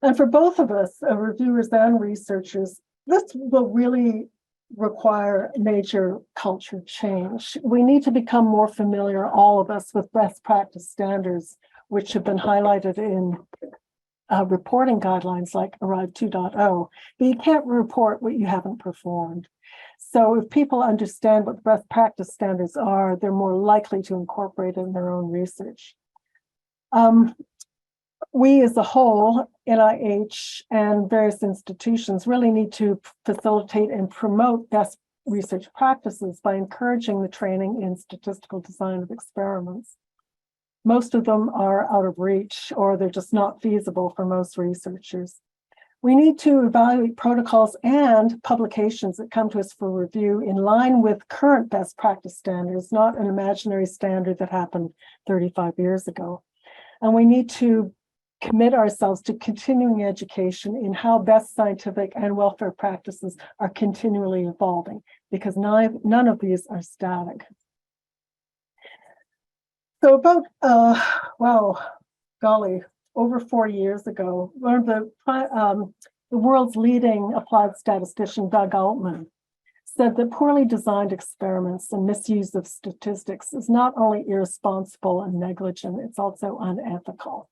And for both of us, reviewers and researchers, this will really require major culture change. We need to become more familiar, all of us, with best practice standards, which have been highlighted in reporting guidelines like Arrive 2.0, but you can't report what you haven't performed. So if people understand what the best practice standards are, they're more likely to incorporate it in their own research. We as a whole, NIH and various institutions, really need to facilitate and promote best research practices by encouraging the training in statistical design of experiments. Most of them are out of reach, or they're just not feasible for most researchers. We need to evaluate protocols and publications that come to us for review in line with current best practice standards, not an imaginary standard that happened 35 years ago. And we need to commit ourselves to continuing education in how best scientific and welfare practices are continually evolving, because none of these are static. So about, over 4 years ago, one of the world's leading applied statistician, Doug Altman, said that poorly designed experiments and misuse of statistics is not only irresponsible and negligent, it's also unethical.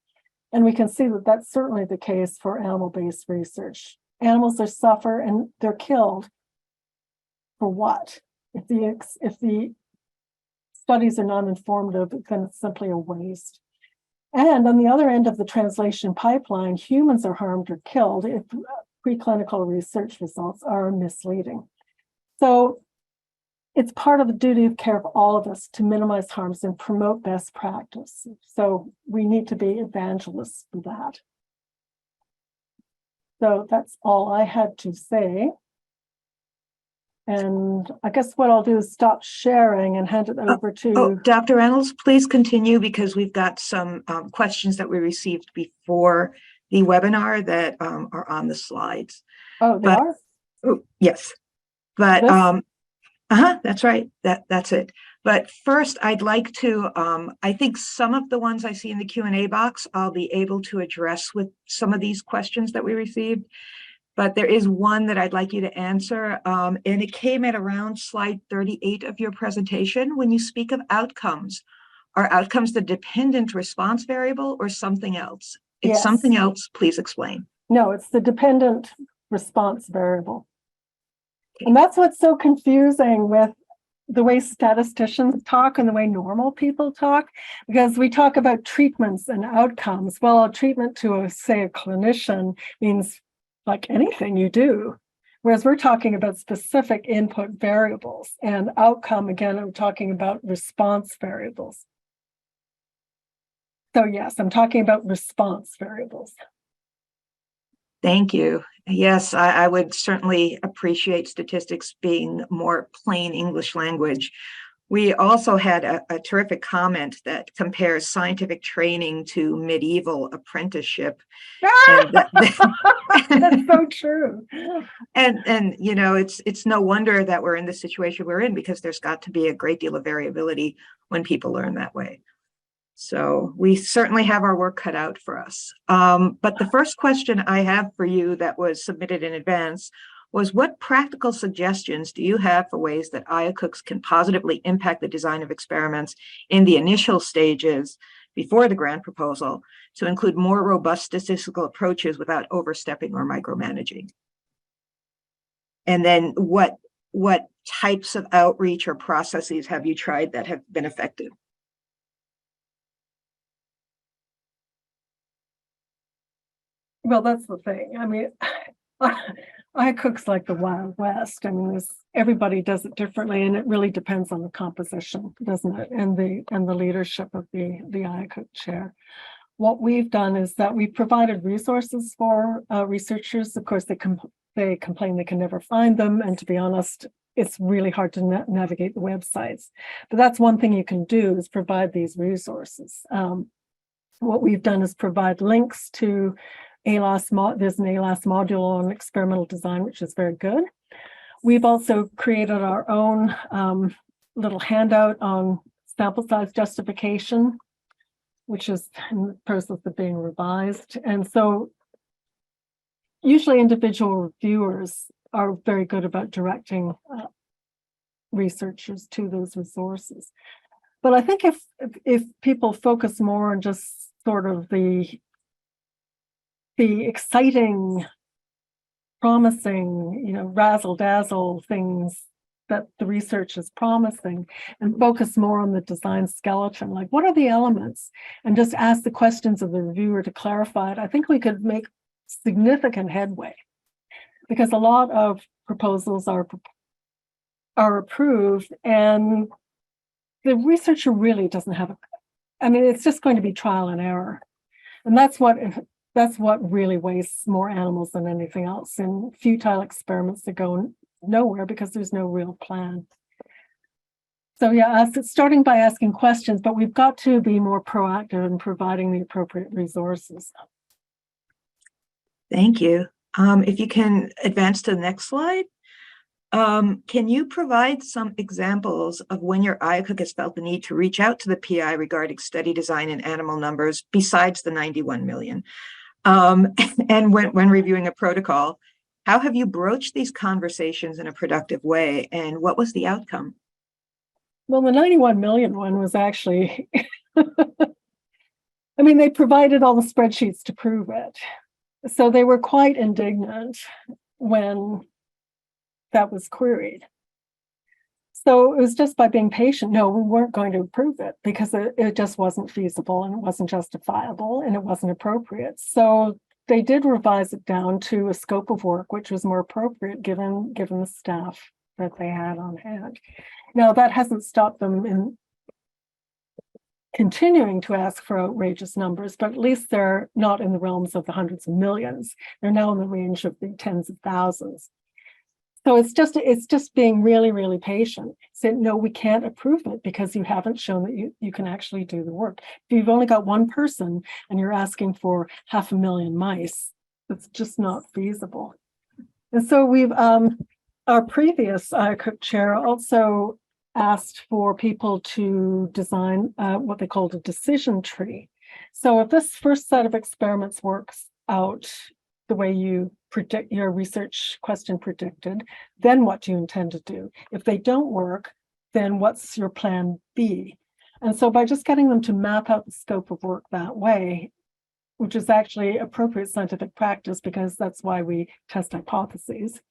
And we can see that that's certainly the case for animal-based research. Animals suffer and they're killed for what? If the studies are non-informative, then it's simply a waste. And on the other end of the translation pipeline, humans are harmed or killed if preclinical research results are misleading. So it's part of the duty of care of all of us to minimize harms and promote best practice. So we need to be evangelists for that. So that's all I had to say. And I guess what I'll do is stop sharing and hand it over to... Dr. Reynolds, please continue, because we've got some questions that we received before the webinar that are on the slides. Oh, they are? Oh, yes. But that's right. That's it. But first, I'd like to, I think some of the ones I see in the Q&A box, I'll be able to address with some of these questions that we received. But there is one that I'd like you to answer, and it came at around slide 38 of your presentation. When you speak of outcomes, are outcomes the dependent response variable or something else? If Yes. Something else, please explain. No, it's the dependent response variable. And that's what's so confusing with the way statisticians talk and the way normal people talk, because we talk about treatments and outcomes. Well, a treatment to, say, a clinician means like anything you do, whereas we're talking about specific input variables, and outcome, again, I'm talking about response variables. So yes, I'm talking about response variables. Thank you. Yes, I would certainly appreciate statistics being more plain English language. We also had a terrific comment that compares scientific training to medieval apprenticeship. And that's so true. And you know, it's no wonder that we're in the situation we're in, because there's got to be a great deal of variability when people learn that way. So we certainly have our work cut out for us. But the first question I have for you that was submitted in advance was, what practical suggestions do you have for ways that IACUCs can positively impact the design of experiments in the initial stages before the grant proposal to include more robust statistical approaches without overstepping or micromanaging? And then what types of outreach or processes have you tried that have been effective? Well, that's the thing. I mean, IACUC's like the Wild West. I mean, everybody does it differently, and it really depends on the composition, doesn't it? And the leadership of the IACUC chair. What we've done is that we've provided resources for researchers. Of course, they complain they can never find them, and to be honest, it's really hard to navigate the websites. But that's one thing you can do, is provide these resources. What we've done is provide links to there's an ALAS module on experimental design, which is very good. We've also created our own little handout on sample size justification, which is in the process of being revised. And so usually individual reviewers are very good about directing researchers to those resources. But I think if people focus more on just sort of the exciting, promising, razzle-dazzle things that the research is promising, and focus more on the design skeleton, like what are the elements, and just ask the questions of the reviewer to clarify it, I think we could make significant headway, because a lot of proposals are approved and the researcher really doesn't have it's just going to be trial and error. And that's what really wastes more animals than anything else, and futile experiments that go nowhere because there's no real plan. So yeah, starting by asking questions, but we've got to be more proactive in providing the appropriate resources. Thank you. If you can advance to the next slide. Can you provide some examples of when your IACUC has felt the need to reach out to the PI regarding study design and animal numbers besides the 91 million? And when reviewing a protocol, how have you broached these conversations in a productive way, and what was the outcome? Well, the 91 million one was actually, they provided all the spreadsheets to prove it. So they were quite indignant when that was queried. So it was just by being patient. No, we weren't going to approve it because it just wasn't feasible, and it wasn't justifiable, and it wasn't appropriate. So they did revise it down to a scope of work which was more appropriate given the staff that they had on hand. Now, that hasn't stopped them in continuing to ask for outrageous numbers, but at least they're not in the realms of the hundreds of millions. They're now in the range of the tens of thousands. So it's just being really, really patient. Saying, no, we can't approve it because you haven't shown that you can actually do the work. If you've only got one person and you're asking for 500,000 mice, it's just not feasible. And so we've, our previous IACUC chair also asked for people to design what they called a decision tree. So if this first set of experiments works out the way you predict your research question predicted, then what do you intend to do? If they don't work, then what's your plan B? And so by just getting them to map out the scope of work that way, which is actually appropriate scientific practice because that's why we test hypotheses,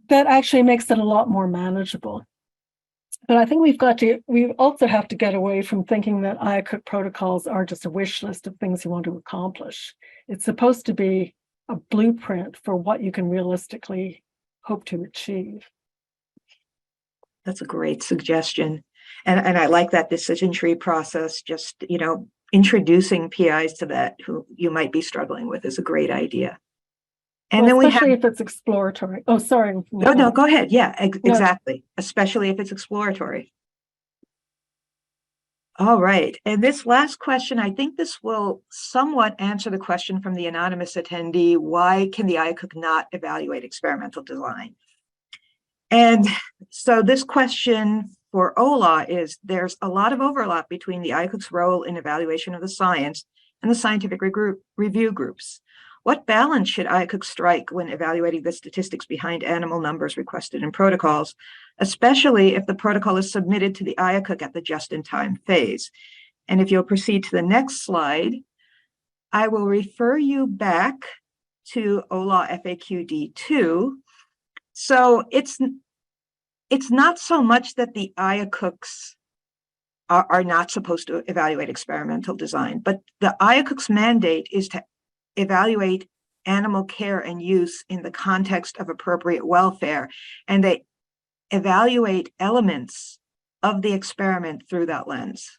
that actually makes it a lot more manageable. But I think we also have to get away from thinking that IACUC protocols are just a wish list of things you want to accomplish. It's supposed to be a blueprint for what you can realistically hope to achieve. That's a great suggestion. And I like that decision tree process. Just, introducing PIs to that who you might be struggling with is a great idea. And then especially if it's exploratory. Oh, sorry. No, go ahead. Yeah, exactly. Especially if it's exploratory. All right. And this last question, I think this will somewhat answer the question from the anonymous attendee, why can the IACUC not evaluate experimental design? And so this question for OLAW is, there's a lot of overlap between the IACUC's role in evaluation of the science and the scientific review groups. What balance should IACUC strike when evaluating the statistics behind animal numbers requested in protocols, especially if the protocol is submitted to the IACUC at the just-in-time phase? And if you'll proceed to the next slide, I will refer you back to OLAW FAQ D2. So it's not so much that the IACUCs are not supposed to evaluate experimental design, but the IACUC's mandate is to evaluate animal care and use in the context of appropriate welfare, and they evaluate elements of the experiment through that lens.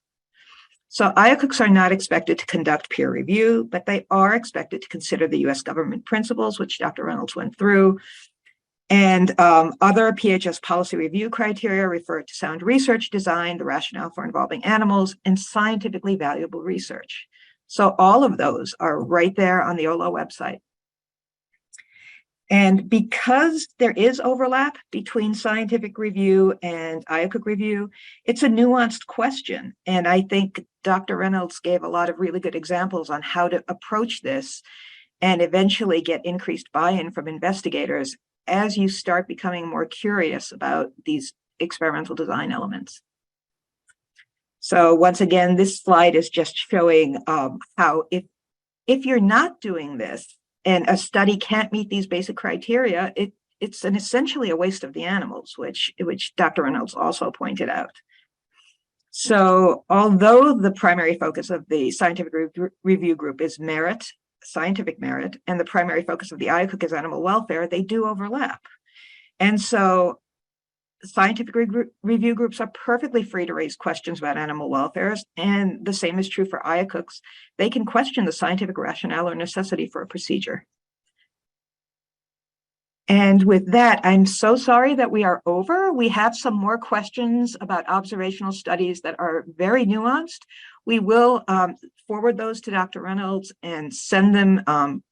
So IACUCs are not expected to conduct peer review, but they are expected to consider the US government principles, which Dr. Reynolds went through, and other PHS policy review criteria refer to sound research design, the rationale for involving animals, and scientifically valuable research. So all of those are right there on the OLAW website. And because there is overlap between scientific review and IACUC review, it's a nuanced question. And I think Dr. Reynolds gave a lot of really good examples on how to approach this and eventually get increased buy-in from investigators as you start becoming more curious about these experimental design elements. So once again, this slide is just showing how if you're not doing this and a study can't meet these basic criteria, it's essentially a waste of the animals, which Dr. Reynolds also pointed out. So although the primary focus of the scientific review group is merit, scientific merit, and the primary focus of the IACUC is animal welfare, they do overlap. And so scientific review groups are perfectly free to raise questions about animal welfare, and the same is true for IACUCs. They can question the scientific rationale or necessity for a procedure. And with that, I'm so sorry that we are over. We have some more questions about observational studies that are very nuanced. We will forward those to Dr. Reynolds and send them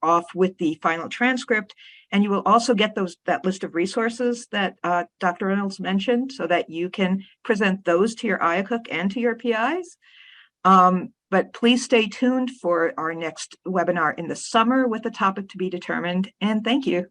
off with the final transcript. And you will also get that list of resources that Dr. Reynolds mentioned so that you can present those to your IACUC and to your PIs. But please stay tuned for our next webinar in the summer with a topic to be determined. And thank you.